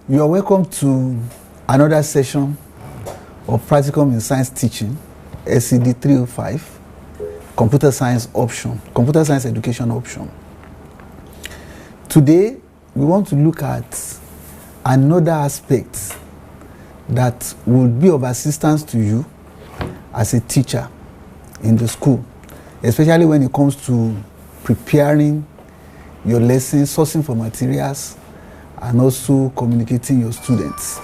You are welcome to another session of Practicum in Science Teaching, SCD 305, Computer Science option, Computer Science Education option. Today, we want to look at another aspect that will be of assistance to you as a teacher in the school, especially when it comes to preparing your lessons, sourcing for materials, and also communicating your students.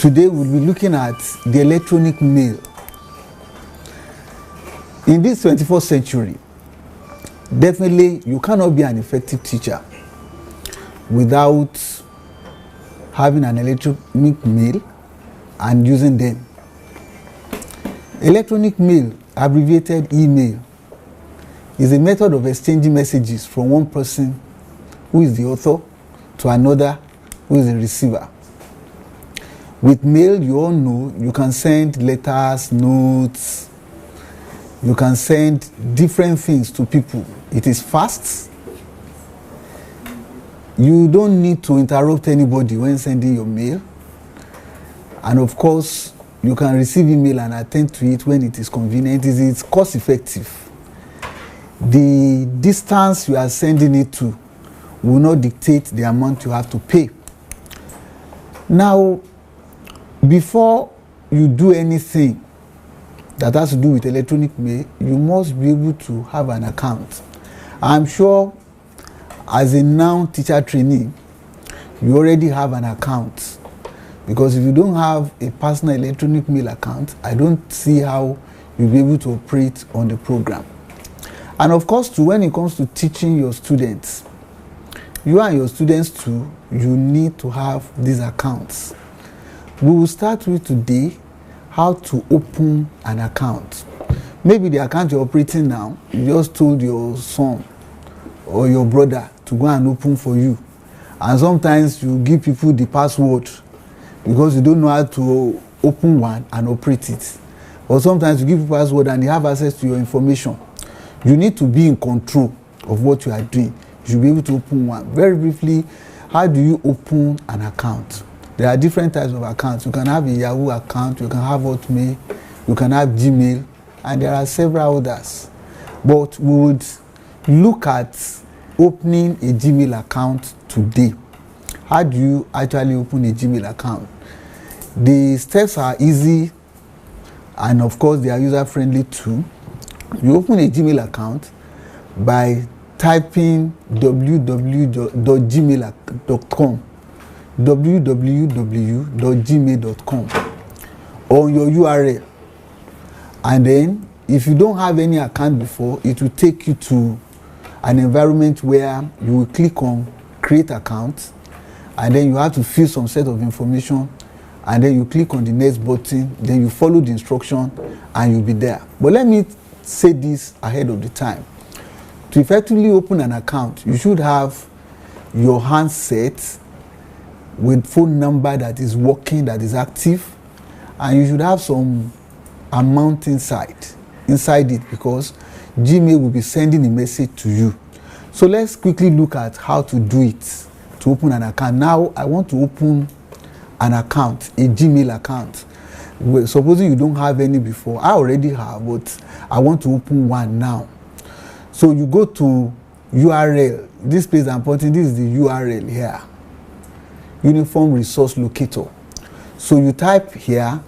Today we'll be looking at the electronic mail. In this 21st century, definitely you cannot be an effective teacher without having an electronic mail and using them. Electronic mail, abbreviated email, is a method of exchanging messages from one person who is the author to another who is the receiver. With mail, you all know you can send letters, notes, you can send different things to people. It is fast. You don't need to interrupt anybody when sending your mail. And of course, you can receive email and attend to it when it is convenient. It's cost effective. The distance you are sending it to will not dictate the amount you have to pay. Now, before you do anything that has to do with electronic mail, you must be able to have an account. I'm sure as a Noun teacher trainee, you already have an account, because if you don't have a personal electronic mail account, I don't see how you'll be able to operate on the program. And of course, too, when it comes to teaching your students, you and your students too, you need to have these accounts. We will start with today how to open an account. Maybe the account you're operating now, you just told your son or your brother to go and open for you. And sometimes you give people the password because you don't know how to open one and operate it. Or sometimes you give people password and they have access to your information. You need to be in control of what you are doing. You should be able to open one. Very briefly, how do you open an account? There are different types of accounts. You can have a Yahoo account, you can have Hotmail, you can have Gmail, and there are several others. But we would look at opening a Gmail account today. How do you actually open a Gmail account? The steps are easy, and of course they are user-friendly too. You open a Gmail account by typing www.gmail.com www.gmail.com on your URL, and then if you don't have any account before, it will take you to an environment where you will click on create account, and then you have to fill some set of information, and then you click on the next button, then you follow the instruction and you'll be there. But let me say this ahead of the time. To effectively open an account, you should have your handset with phone number that is working, that is active, and you should have some amount inside it, because Gmail will be sending a message to you. So let's quickly look at how to do it to open an account. Now I want to open an account, a Gmail account. Well, supposing you don't have any before, I already have, but I want to open one now. So you go to URL. This place I'm putting, this is the URL here. Uniform Resource Locator. So you type here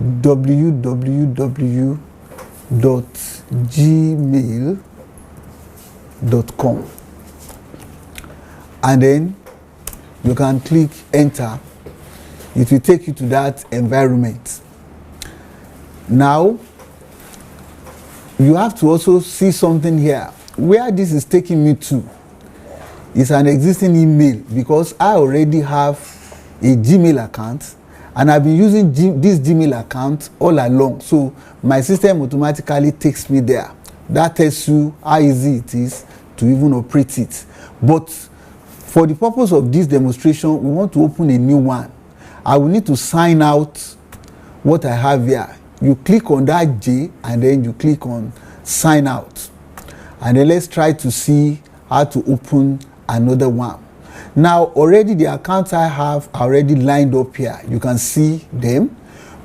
www.gmail.com, and then you can click enter. It will take you to that environment. Now you have to also see something here. Where this is taking me to is an existing email, because I already have a Gmail account and I've been using this Gmail account all along. So my system automatically takes me there. That tells you how easy it is to even operate it. But for the purpose of this demonstration, we want to open a new one. I will need to sign out what I have here. You click on that J and then you click on sign out. And then let's try to see how to open another one. Now already the accounts I have are already lined up here. You can see them,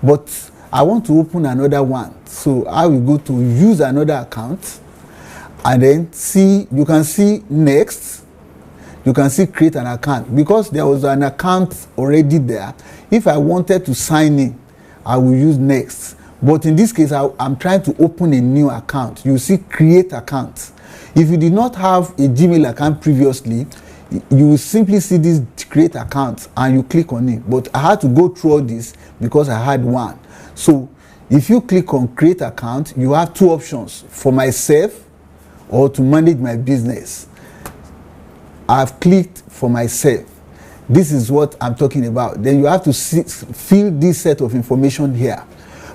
but I want to open another one. So I will go to use another account and then see, you can see next, you can see create an account. Because there was an account already there, if I wanted to sign in, I will use next. But in this case, I'm trying to open a new account. You see create account. If you did not have a Gmail account previously, you will simply see this create account and you click on it. But I had to go through all this because I had one. So if you click on create account, you have two options: for myself or to manage my business. I've clicked for myself. This is what I'm talking about. Then you have to fill this set of information here.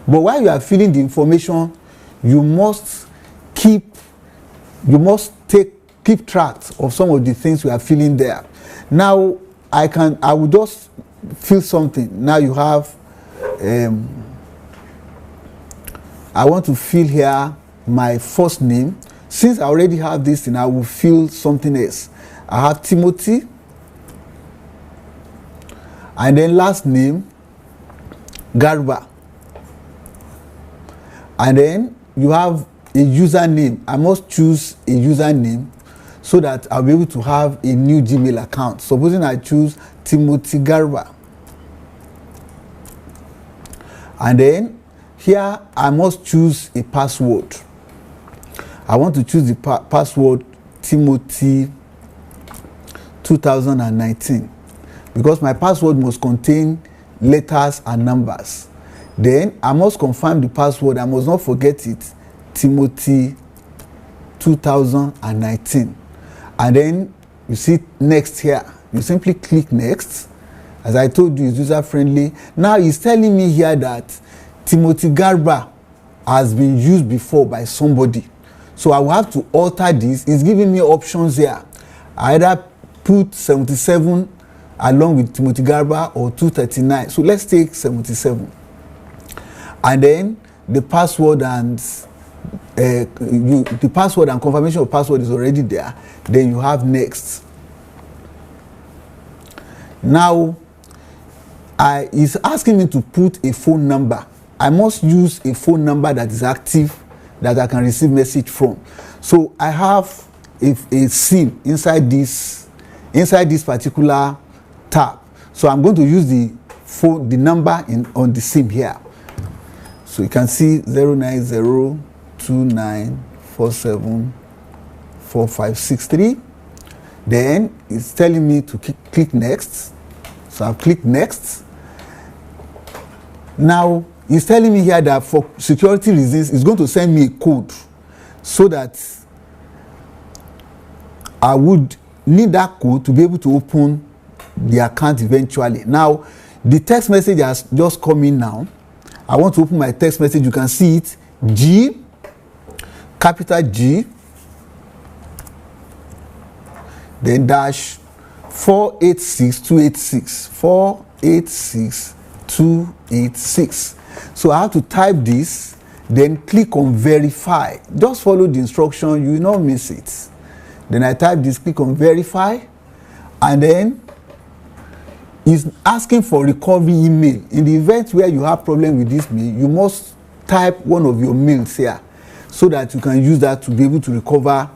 But while you are filling the information, you must keep track of some of the things you are filling there. Now I will just fill something. Now you have I want to fill here my first name. Since I already have this thing, I will fill something else. I have Timothy, and then last name Garba, and then you have a username. I must choose a username so that I'll be able to have a new Gmail account. Supposing I choose Timothy Garba, and then here I must choose a password. I want to choose the password Timothy 2019 because my password must contain letters and numbers. Then I must confirm the password. I must not forget it. Timothy 2019. And then you see next here. You simply click next. As I told you, it's user friendly. Now it's telling me here that Timothy Garba has been used before by somebody. So I will have to alter this. It's giving me options here. I either put 77 along with Timothy Garba or 239. So let's take 77. And then the password and the password and confirmation of password is already there. Then you have next. Now it's asking me to put a phone number. I must use a phone number that is active, that I can receive message from. So I have a SIM inside this particular tab. So I'm going to use the number on the SIM here. So you can see 09029474563. Then it's telling me to click next. So I've clicked next. Now it's telling me here that for security reasons, it's going to send me a code so that I would need that code to be able to open the account eventually. Now, the text message has just come in now. I want to open my text message. You can see it. G, capital G, then dash 486286. 486286. So I have to type this, then click on verify. Just follow the instruction, you will not miss it. Then I type this, click on verify, and then it's asking for recovery email. In the event where you have problem with this mail, you must type one of your mails here so that you can use that to be able to recover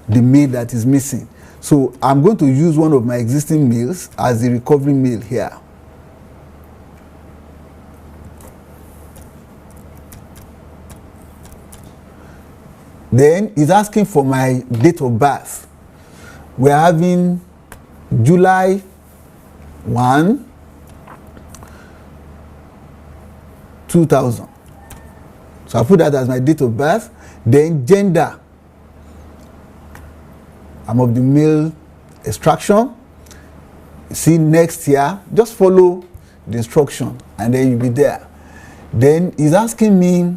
the mail that is missing. So I'm going to use one of my existing mails as the recovery mail here. Then it's asking for my date of birth. We're having July 1, 2000. So I put that as my date of birth. Then gender. I'm of the male extraction. See next here. Just follow the instruction and then you'll be there. Then it's asking me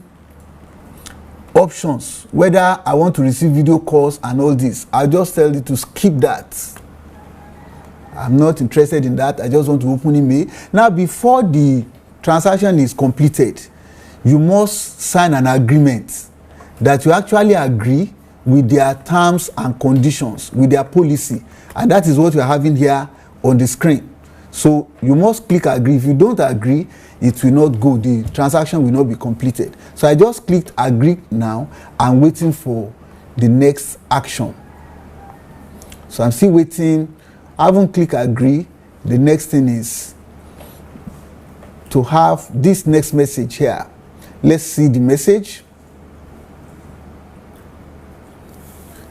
options, whether I want to receive video calls and all this. I'll just tell you to skip that. I'm not interested in that. I just want to open email. Now, before the transaction is completed, you must sign an agreement that you actually agree with their terms and conditions, with their policy. And that is what we are having here on the screen. So you must click agree. If you don't agree, it will not go, the transaction will not be completed. So I just clicked agree now. I'm waiting for the next action. So I'm still waiting. I haven't clicked agree. The next thing is to have this next message here. Let's see the message.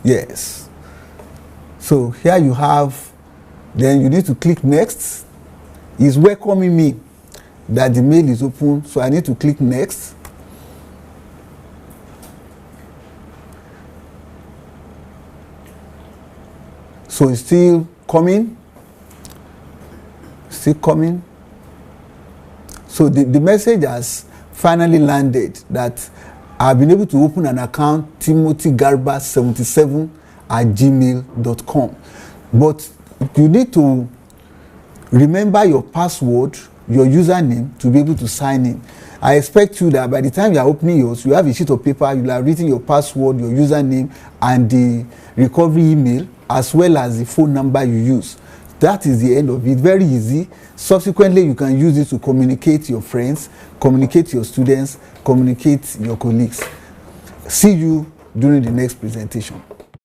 Yes. So here you have, then you need to click next. It's welcoming me that the mail is open, so I need to click next. So it's still coming. Still coming. So the message has finally landed that I've been able to open an account, timothygarba77@gmail.com. But you need to remember your password, your username, to be able to sign in. I expect you that by the time you are opening yours, you have a sheet of paper, you have written your password, your username, and the recovery email, as well as the phone number you use. That is the end of it. Very easy. Subsequently, you can use it to communicate to your friends, communicate to your students, communicate to your colleagues. See you during the next presentation.